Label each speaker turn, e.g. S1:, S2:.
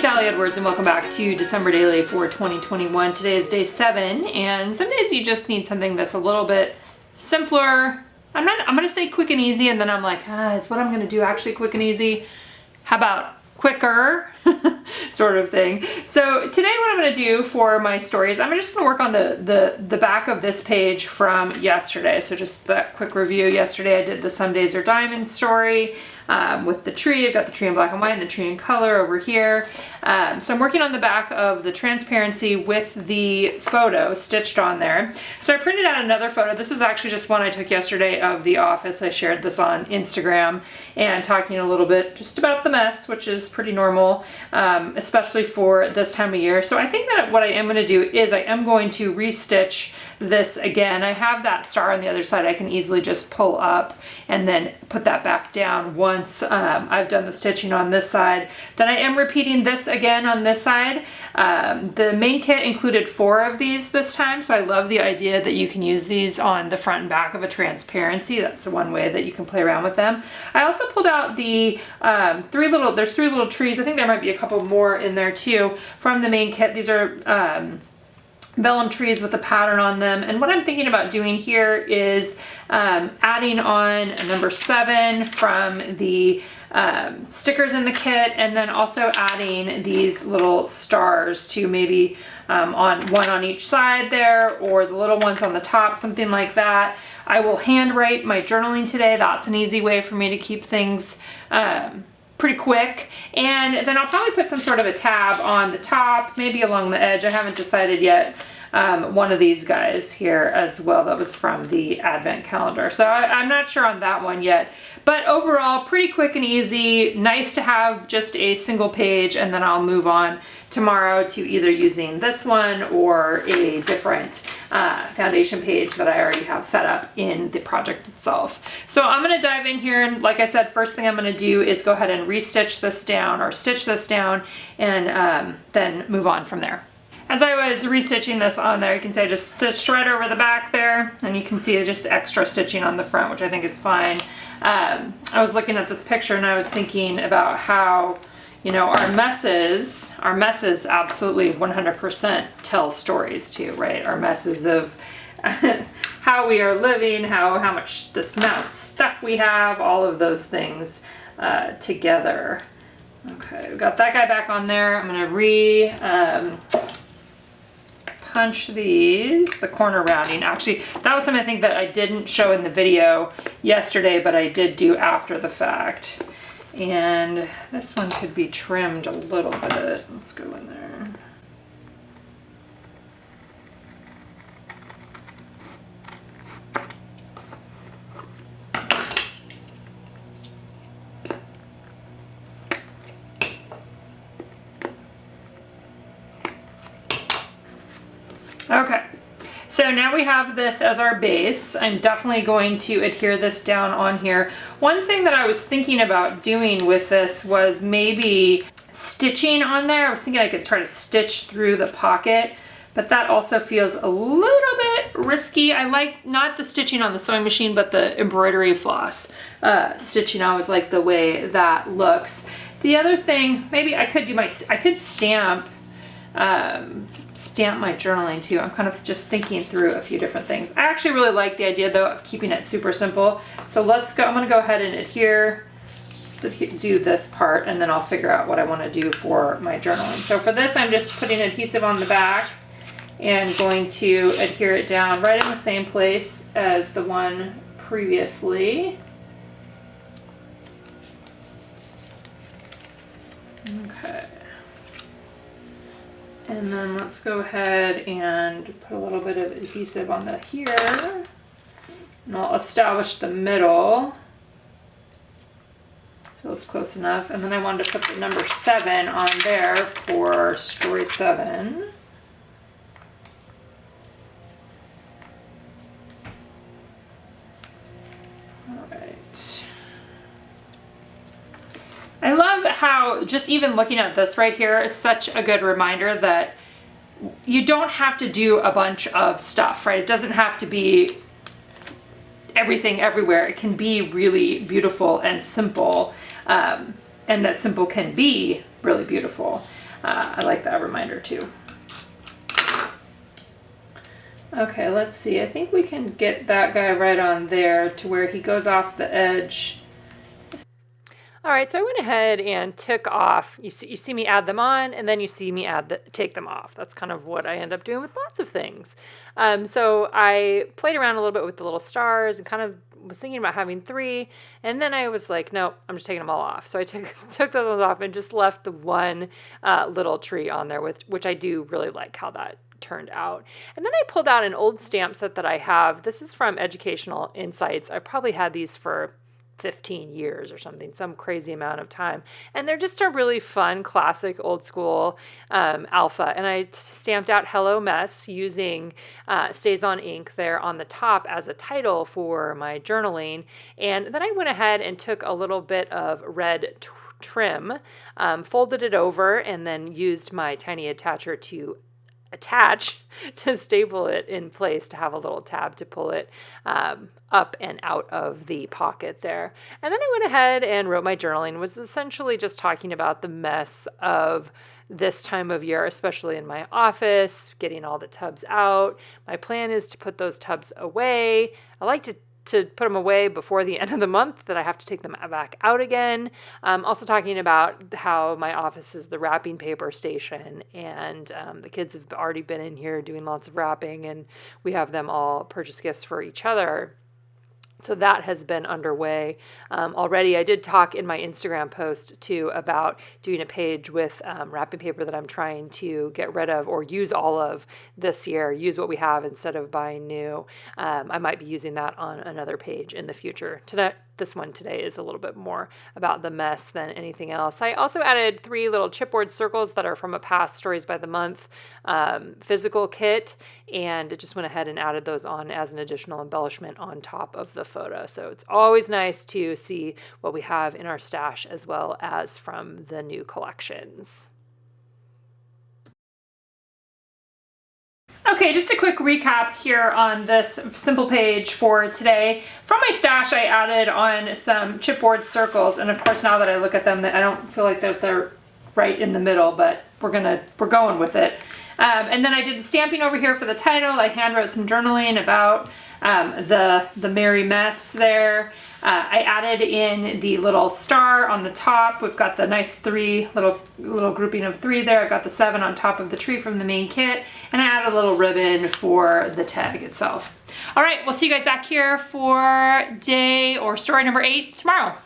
S1: Sally Edwards and welcome back to December Daily for 2021. Today is day 7 and some days you just need something that's a little bit simpler. I'm gonna say quick and easy and then I'm like, is what I'm gonna do actually quick and easy? How about quicker? Sort of thing. So today what I'm going to do for my stories, I'm just going to work on the back of this page from yesterday. So just that quick review. Yesterday I did the Some Days Are Diamonds story with the tree. I've got the tree in black and white and the tree in color over here. So I'm working on the back of the transparency with the photo stitched on there. So I printed out another photo. This was actually just one I took yesterday of the office. I shared this on Instagram and talking a little bit just about the mess, which is pretty normal. Especially for this time of year. So I think that what I am going to do is I am going to restitch this again. I have that star on the other side I can easily just pull up and then put that back down once I've done the stitching on this side. Then I am repeating this again on this side. The main kit included 4 of these this time, so I love the idea that you can use these on the front and back of a transparency. That's one way that you can play around with them. I also pulled out the there's 3 little trees. I think there might be a couple more in there too from the main kit. These are vellum trees with a pattern on them, and what I'm thinking about doing here is adding on a number 7 from the stickers in the kit, and then also adding these little stars to maybe on one on each side there, or the little ones on the top, something like that. I will handwrite my journaling today. That's an easy way for me to keep things pretty quick, and then I'll probably put some sort of a tab on the top, maybe along the edge. I haven't decided yet. One of these guys here as well that was from the advent calendar, so I'm not sure on that one yet, but overall pretty quick and easy. Nice to have just a single page, and then I'll move on tomorrow to either using this one or a different foundation page that I already have set up in the project itself. So I'm going to dive in here, and like I said, first thing I'm going to do is go ahead and restitch this down, or stitch this down, and then move on from there. As I was restitching this on there, you can see I just stitched right over the back there, and you can see just extra stitching on the front, which I think is fine. I was looking at this picture and I was thinking about how, you know, our messes absolutely 100% tell stories too, right? Our messes of how we are living, how much this amount of stuff we have, all of those things together. Okay, we've got that guy back on there. I'm gonna punch these, the corner rounding. Actually, that was something I think that I didn't show in the video yesterday, but I did do after the fact. And this one could be trimmed a little bit. Let's go in there. Okay, so now we have this as our base. I'm definitely going to adhere this down on here. One thing that I was thinking about doing with this was maybe stitching on there. I was thinking I could try to stitch through the pocket, but that also feels a little bit risky. I like not the stitching on the sewing machine, but the embroidery floss stitching. I always like the way that looks. The other thing, maybe I could stamp my journaling too. I'm kind of just thinking through a few different things. I actually really like the idea though of keeping it super simple. So let's go, I'm gonna go ahead and adhere, so do this part, and then I'll figure out what I want to do for my journaling. So for this, I'm just putting adhesive on the back and going to adhere it down right in the same place as the one previously. Okay. And then let's go ahead and put a little bit of adhesive on the here. And I'll establish the middle. Feels close enough. And then I wanted to put the number 7 on there for story 7. All right. I love how just even looking at this right here is such a good reminder that you don't have to do a bunch of stuff, right? It doesn't have to be everything everywhere. It can be really beautiful and simple, and that simple can be really beautiful. I like that reminder too. Okay, let's see. I think we can get that guy right on there to where he goes off the edge. All right, so I went ahead and took off. You see me add them on, and then you see me take them off. That's kind of what I end up doing with lots of things. So I played around a little bit with the little stars and kind of was thinking about having 3, and then I was like, no, I'm just taking them all off. So I took those off and just left the one little tree on there, which I do really like how that turned out. And then I pulled out an old stamp set that I have. This is from Educational Insights. I probably had these for 15 years or something, some crazy amount of time. And they're just a really fun, classic, old school alpha. And I stamped out Hello Mess using Stays On ink there on the top as a title for my journaling. And then I went ahead and took a little bit of red trim, folded it over, and then used my tiny attacher to staple it in place to have a little tab to pull it up and out of the pocket there. And then I went ahead and wrote my journaling, was essentially just talking about the mess of this time of year, especially in my office, getting all the tubs out. My plan is to put those tubs away. I like to put them away before the end of the month, that I have to take them back out again. Also talking about how my office is the wrapping paper station, and the kids have already been in here doing lots of wrapping, and we have them all purchase gifts for each other. So that has been underway already. I did talk in my Instagram post too about doing a page with wrapping paper that I'm trying to get rid of or use all of this year, use what we have instead of buying new. I might be using that on another page in the future. This one today is a little bit more about the mess than anything else. I also added 3 little chipboard circles that are from a past Stories by the Month physical kit, and just went ahead and added those on as an additional embellishment on top of the photo. So it's always nice to see what we have in our stash as well as from the new collections. Okay, just a quick recap here on this simple page for today. From my stash, I added on some chipboard circles, and of course, now that I look at them, I don't feel like they're right in the middle, but we're going with it. And then I did stamping over here for the title. I hand wrote some journaling about the merry mess there. I added in the little star on the top. We've got the nice 3 little grouping of 3 there. I've got the 7 on top of the tree from the main kit, and I added a little ribbon for the tag itself. All right, we'll see you guys back here for story number 8 tomorrow.